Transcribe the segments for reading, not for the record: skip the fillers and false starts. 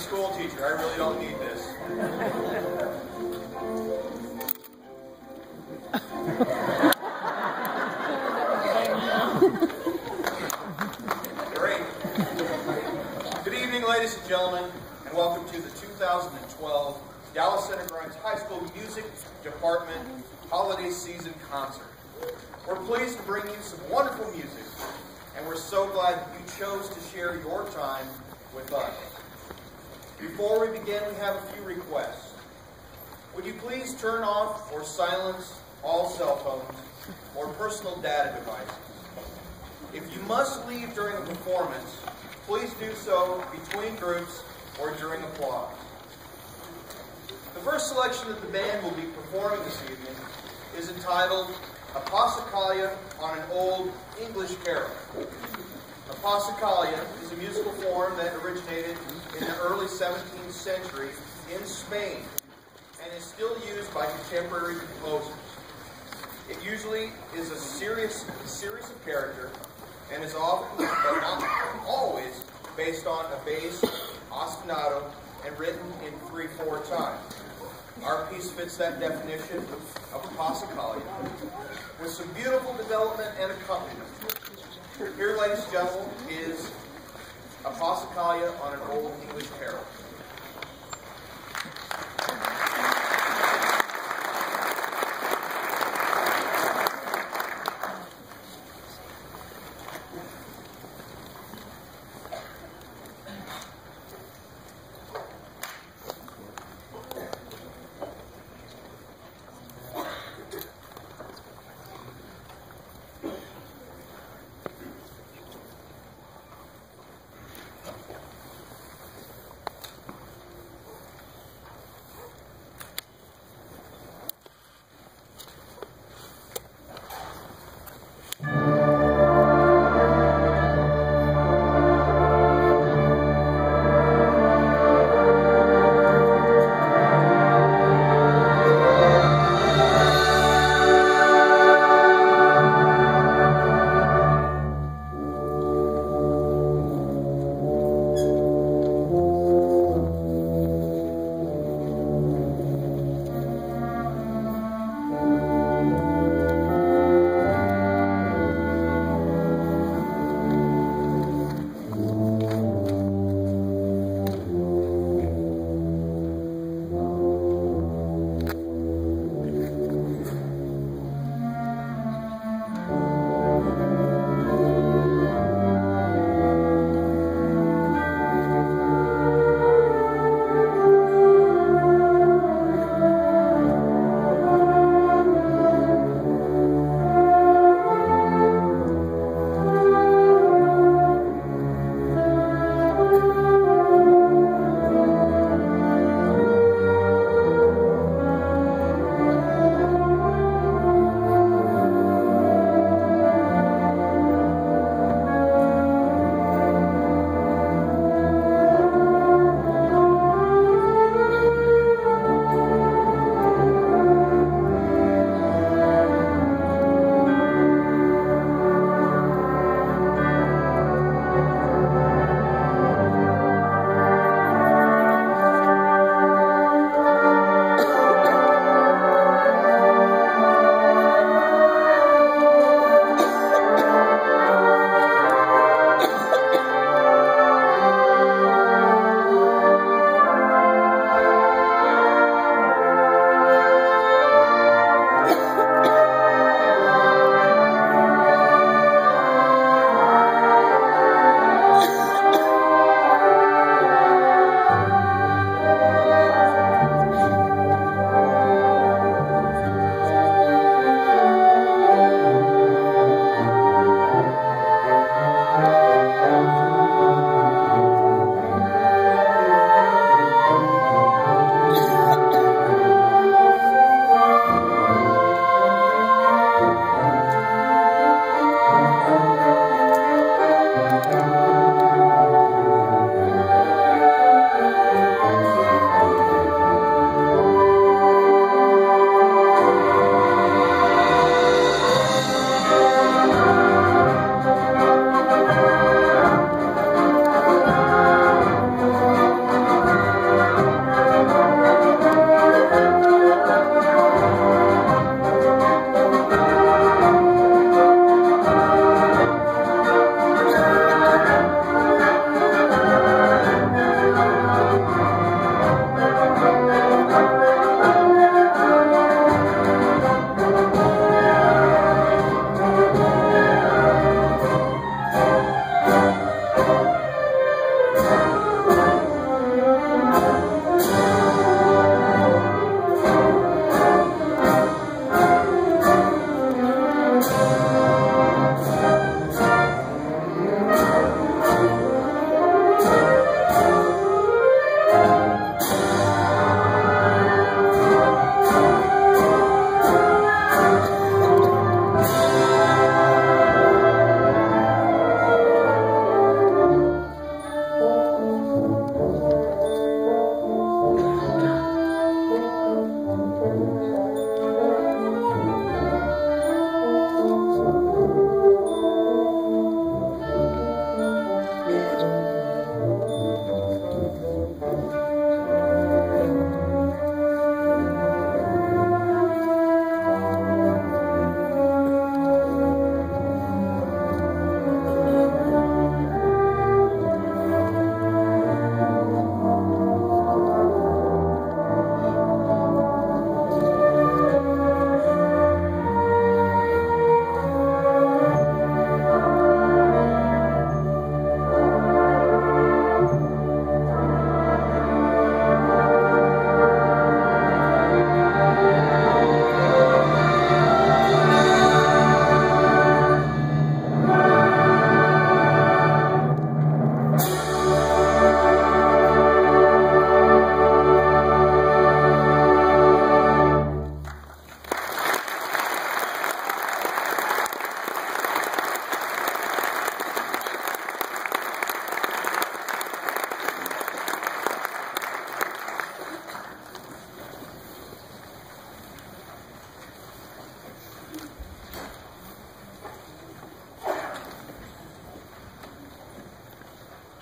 school teacher. I really don't need this. Great. Good evening, ladies and gentlemen, and welcome to the 2012 Dallas Center Grimes High School Music Department Holiday Season Concert. We're pleased to bring you some wonderful music, and we're so glad you chose to share your time with us. Before we begin, we have a few requests. Would you please turn off or silence all cell phones or personal data devices? If you must leave during a performance, please do so between groups or during applause. The first selection that the band will be performing this evening is entitled A Passacaglia on an Old English Carol. A Passacaglia is a musical form that originated in the early 17th century in Spain and is still used by contemporary composers. It usually is a series of characters and is often, but not always, based on a bass ostinato and written in 3/4 time. Our piece fits that definition of a Passacaglia, with some beautiful development and accompaniment. Here, ladies and gentlemen, is A Passacaglia on an Old English Carol.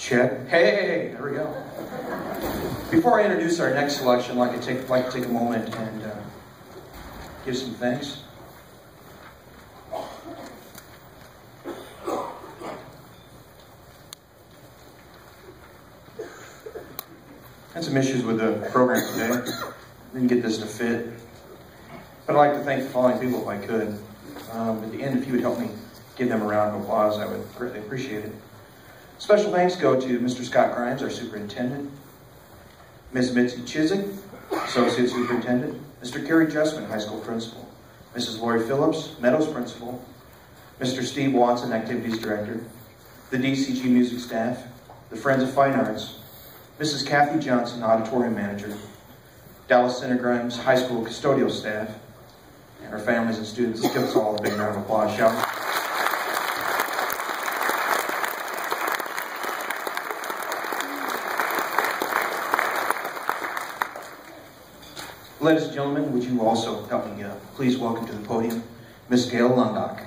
Chet. Hey, there we go. Before I introduce our next selection, I'd like to take a moment and give some thanks. Had some issues with the program today. Didn't get this to fit. But I'd like to thank the following people if I could. At the end, if you would help me give them a round of applause, I would greatly appreciate it. Special thanks go to Mr. Scott Grimes, our superintendent, Ms. Mitzi Chiswick, associate superintendent, Mr. Kerry Justman, high school principal, Mrs. Lori Phillips, Meadows principal, Mr. Steve Watson, activities director, the DCG music staff, the Friends of Fine Arts, Mrs. Kathy Johnson, auditorium manager, Dallas Center Grimes high school custodial staff, and our families and students. Let's give us all a big round of applause, shall we? Ladies and gentlemen, would you also help me please welcome to the podium Miss Gail Lundock.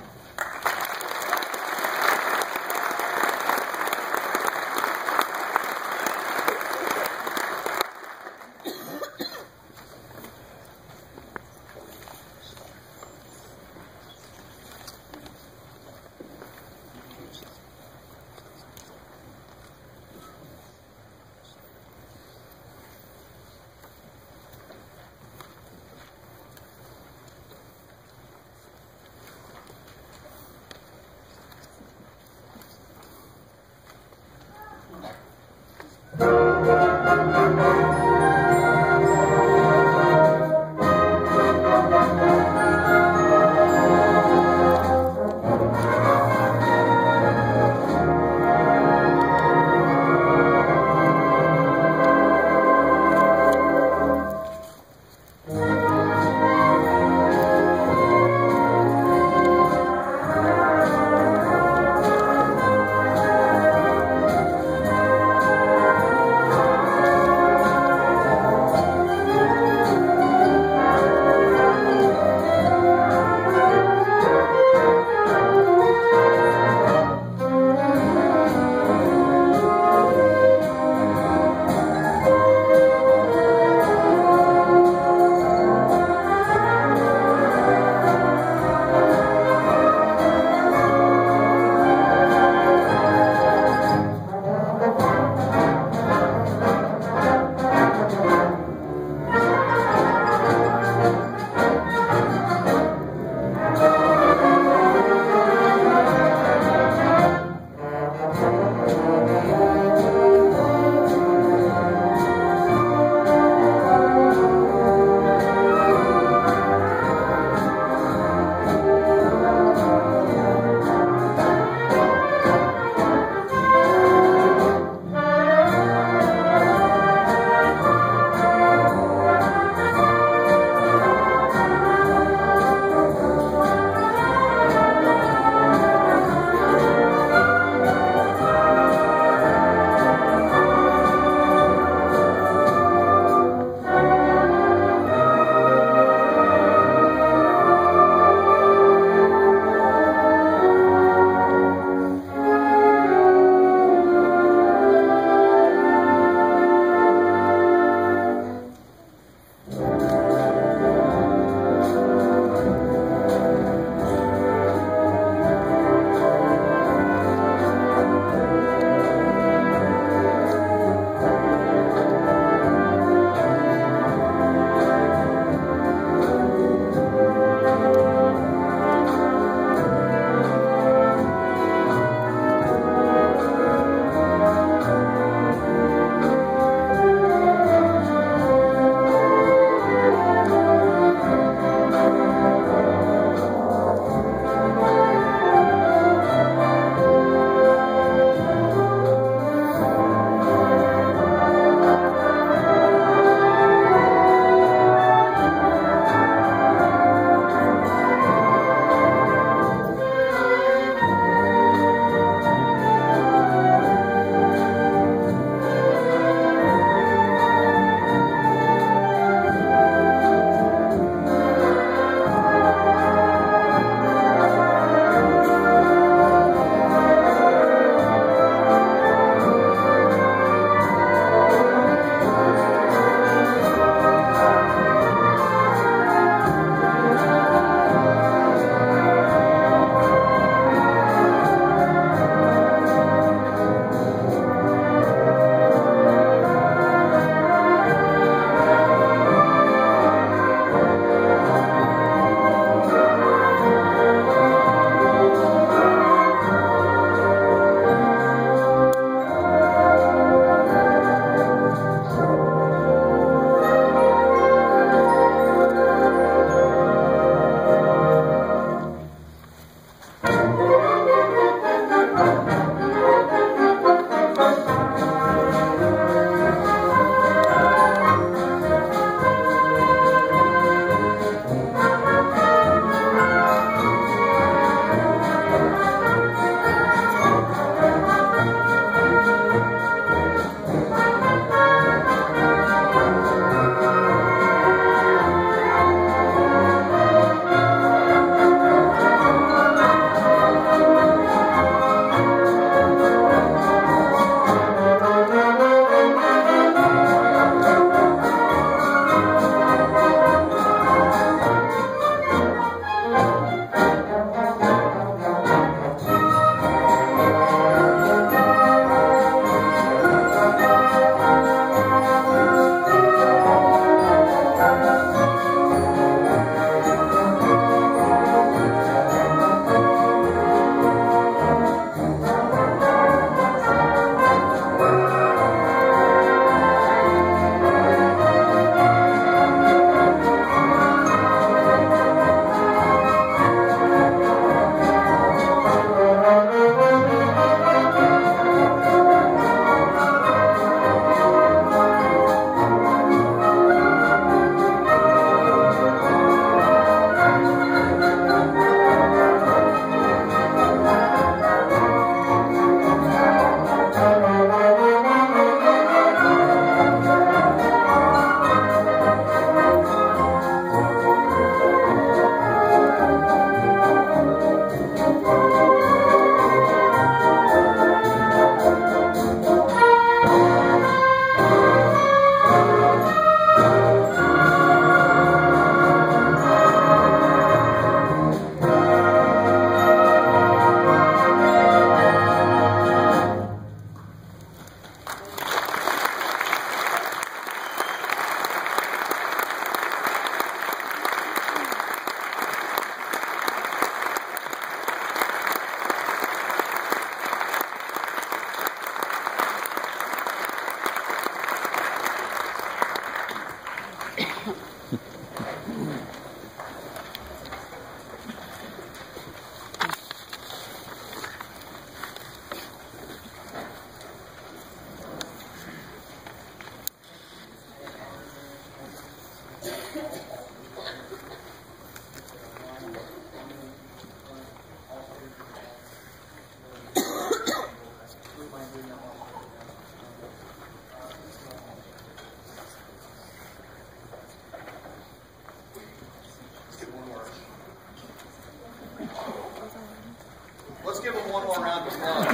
Let's give them one more round of applause.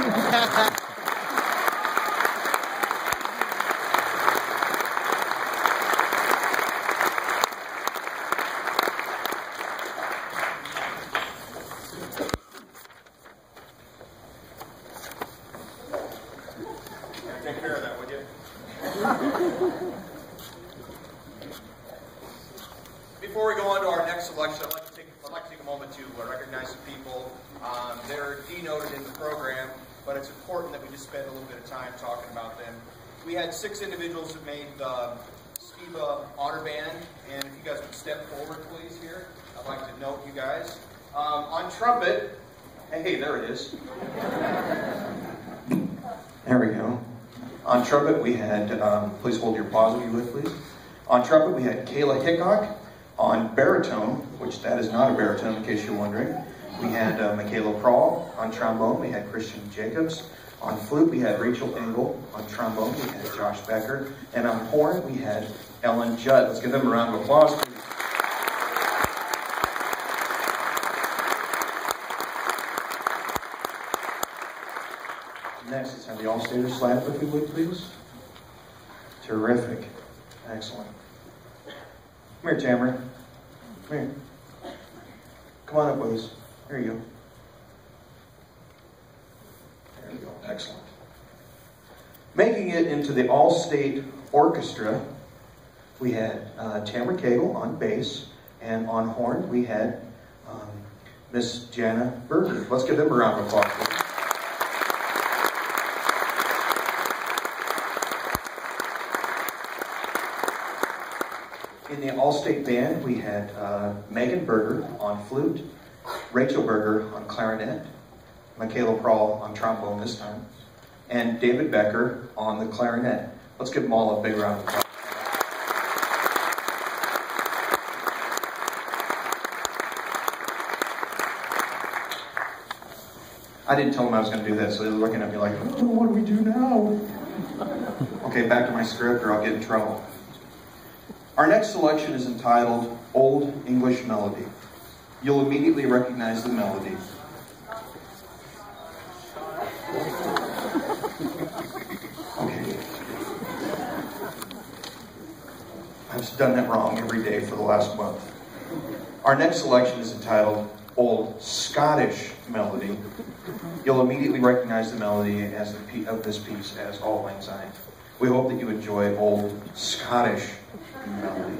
Take care of that, would you? Before we go on to our next selection, I'd like to take a moment to recognize some people. They're denoted in the program, but it's important that we just spend a little bit of time talking about them. We had 6 individuals that made the Skiba Honor Band, and if you guys would step forward, please, here. I'd like to note you guys. On trumpet, hey, there it is. There we go. On trumpet, we had, please hold your applause if you would, please. On trumpet, we had Kayla Hickok. On baritone, which that is not a baritone in case you're wondering, we had Michaela Prawl. On trombone, we had Christian Jacobs. On flute, we had Rachel Engel. On trombone, we had Josh Becker. And on horn, we had Ellen Judd. Let's give them a round of applause, please. Next, let's have the All-Staters slide up if you would, please. Terrific. Excellent. Come here, Tamara. Come here. Come on up with us. There you go. There you go. Excellent. Making it into the All-State Orchestra, we had Tamara Cagle on bass, and on horn, we had Miss Jana Berger. Let's give them a round of applause, please. In the All-State Band, we had Megan Berger on flute, Rachel Berger on clarinet, Michaela Prawl on trombone this time, and David Becker on the clarinet. Let's give them all a big round of applause. I didn't tell them I was going to do that, so they were looking at me like, oh, what do we do now? Okay, back to my script or I'll get in trouble. Our next selection is entitled Old English Melody. You'll immediately recognize the melody. Okay. I've done that wrong every day for the last month. Our next selection is entitled Old Scottish Melody. You'll immediately recognize the melody of this piece as Auld Lang Syne. We hope that you enjoy Old Scottish Melody.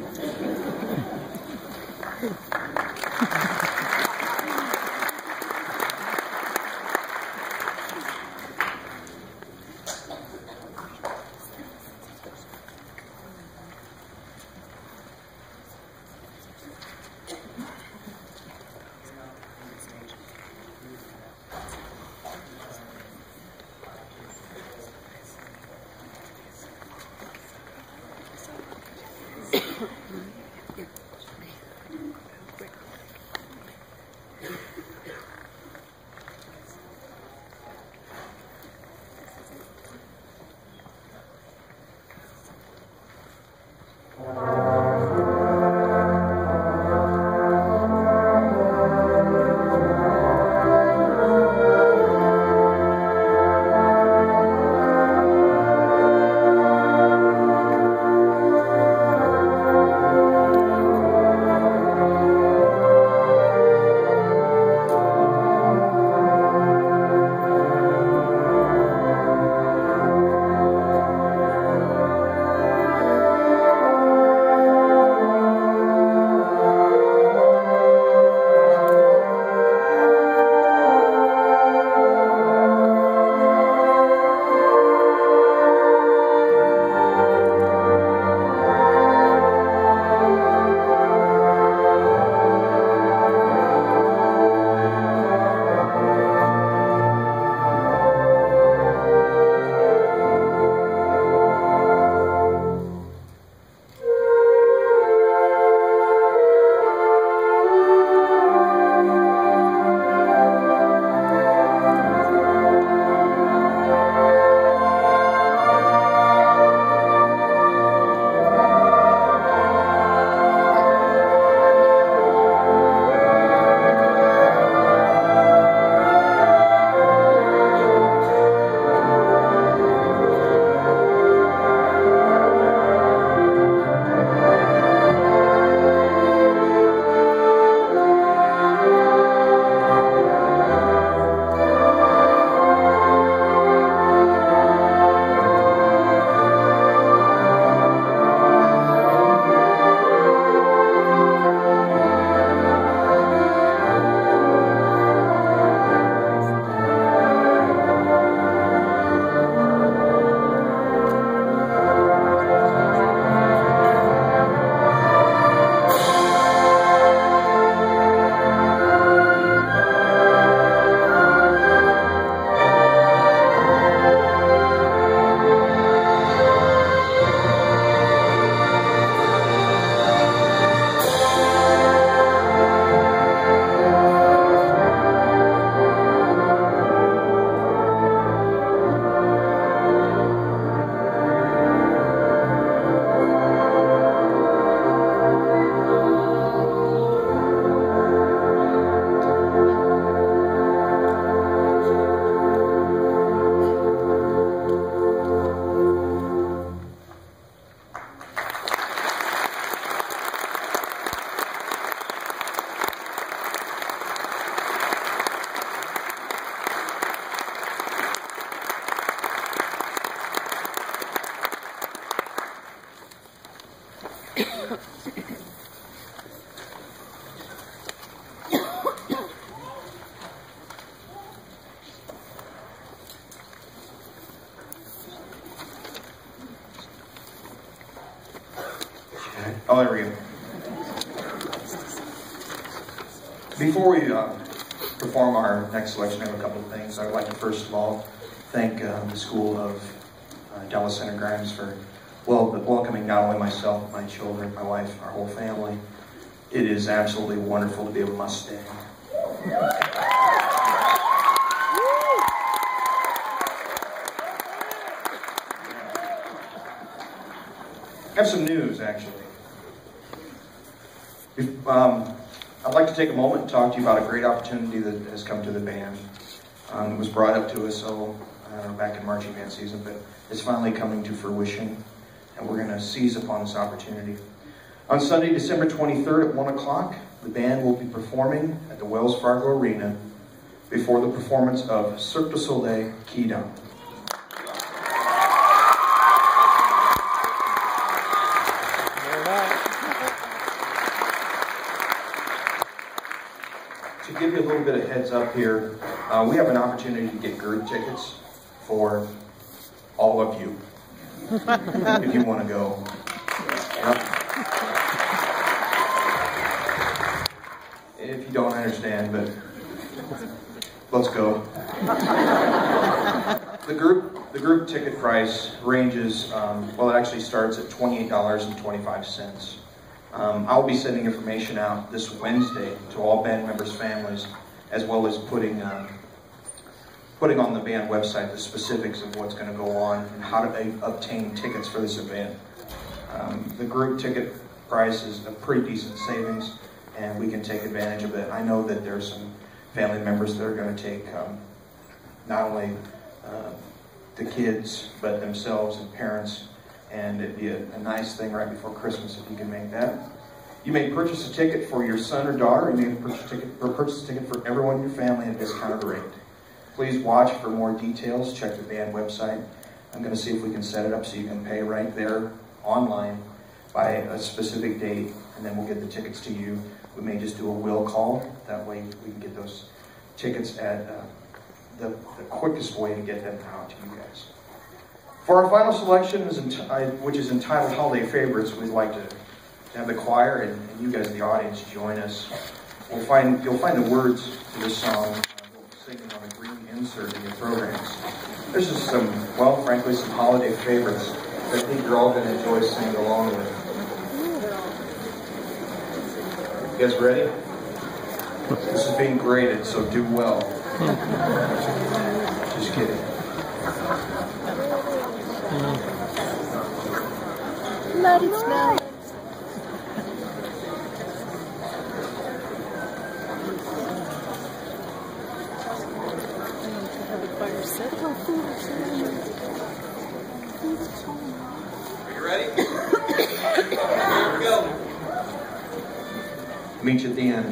Oh, there we go. Before we perform our next selection, I have a couple of things. I would like to first of all thank the School of Dallas Center Grimes for welcoming not only myself, my children, my wife, our whole family. It is absolutely wonderful to be a Mustang. I have some news, actually. I'd like to take a moment and talk to you about a great opportunity that has come to the band. It was brought up to us back in marching band season, but it's finally coming to fruition, and we're going to seize upon this opportunity. On Sunday, December 23rd at 1 o'clock, the band will be performing at the Wells Fargo Arena before the performance of Cirque du Soleil Quidam. To give you a little bit of heads up here, we have an opportunity to get group tickets for all of you, if you want to go. Yep. If you don't understand, but let's go. The group ticket price ranges, well, it actually starts at $28.25. I'll be sending information out this Wednesday to all band members' families, as well as putting on the band website the specifics of what's going to go on and how to obtain tickets for this event. The group ticket price is a pretty decent savings, and we can take advantage of it. I know that there's some family members that are going to take not only the kids, but themselves and parents, and it'd be a nice thing right before Christmas if you can make that. You may purchase a ticket for your son or daughter. You may purchase a ticket for everyone in your family at a discounted rate. Please watch for more details. Check the band website. I'm going to see if we can set it up so you can pay right there online by a specific date, and then we'll get the tickets to you. We may just do a will call. That way we can get those tickets at the quickest way to get them out to you guys. For our final selection, which is entitled Holiday Favorites, we'd like to have the choir and you guys, the audience, join us. You'll find the words to this song singing on a green insert in your programs. There's just some, well, frankly, some holiday favorites that I think you're all going to enjoy singing along with. You guys ready? This is being graded, so do well. Just kidding. Let it snow. Are you ready? Here we go. Meet you at the end.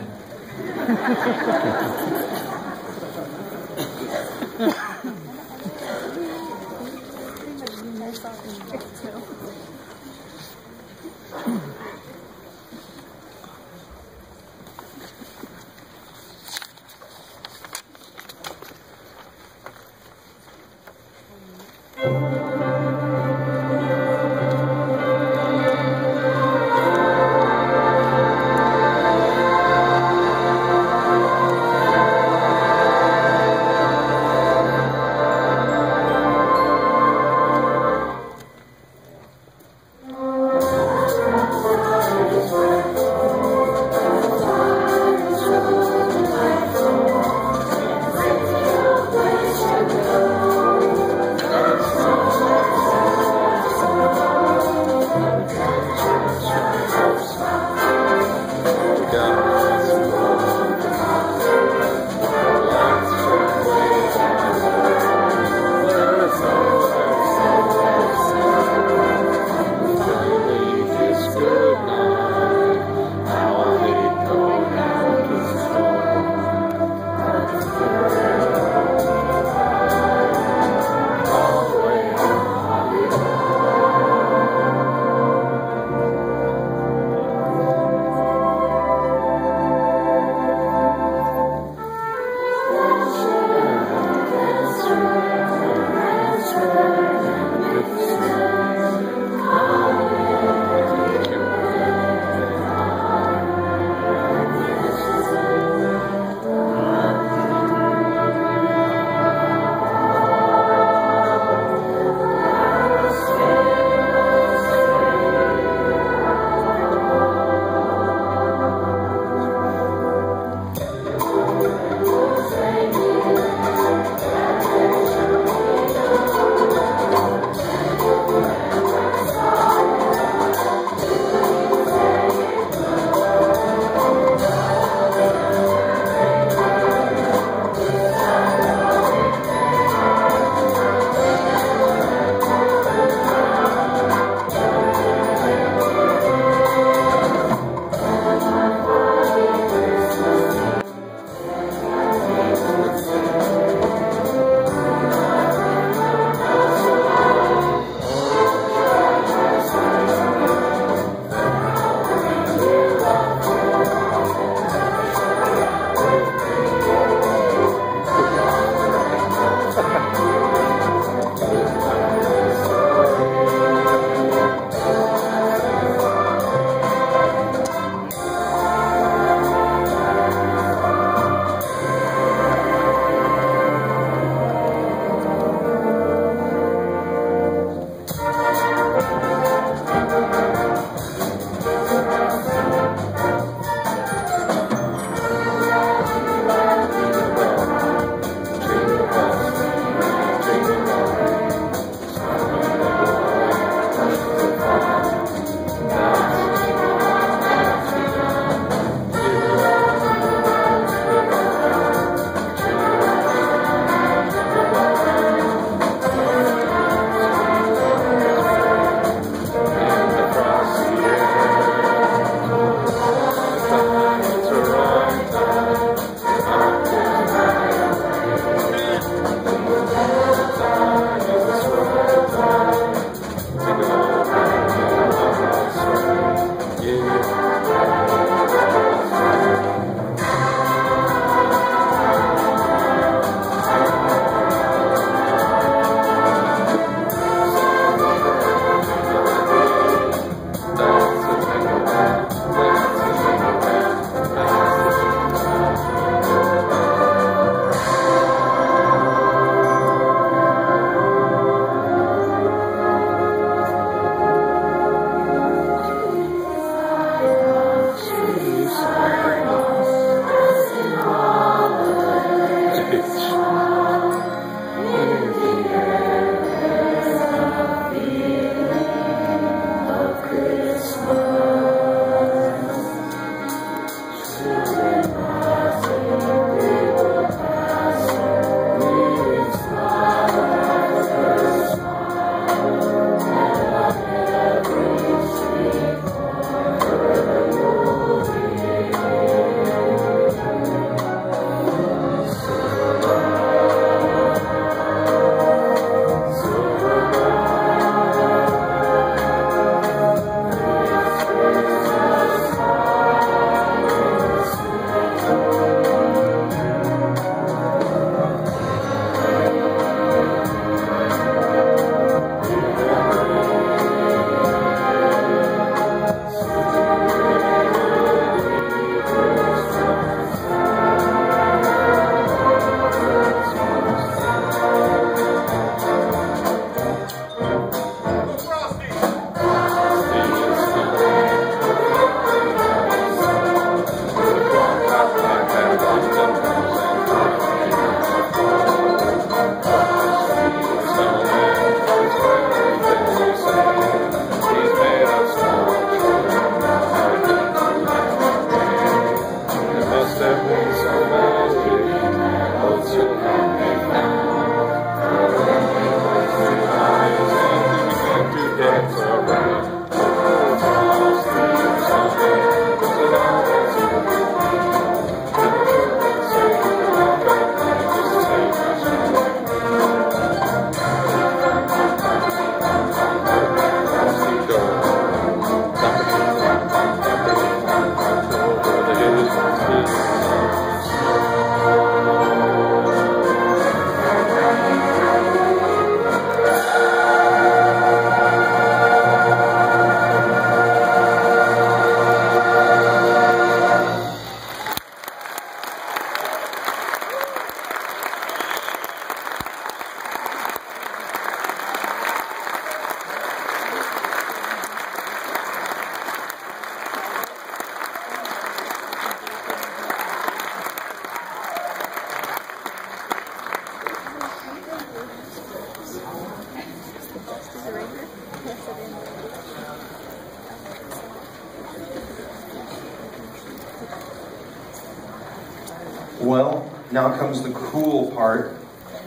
Well, now comes the cool part,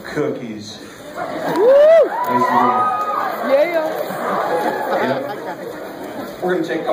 cookies. Yeah. We're going to take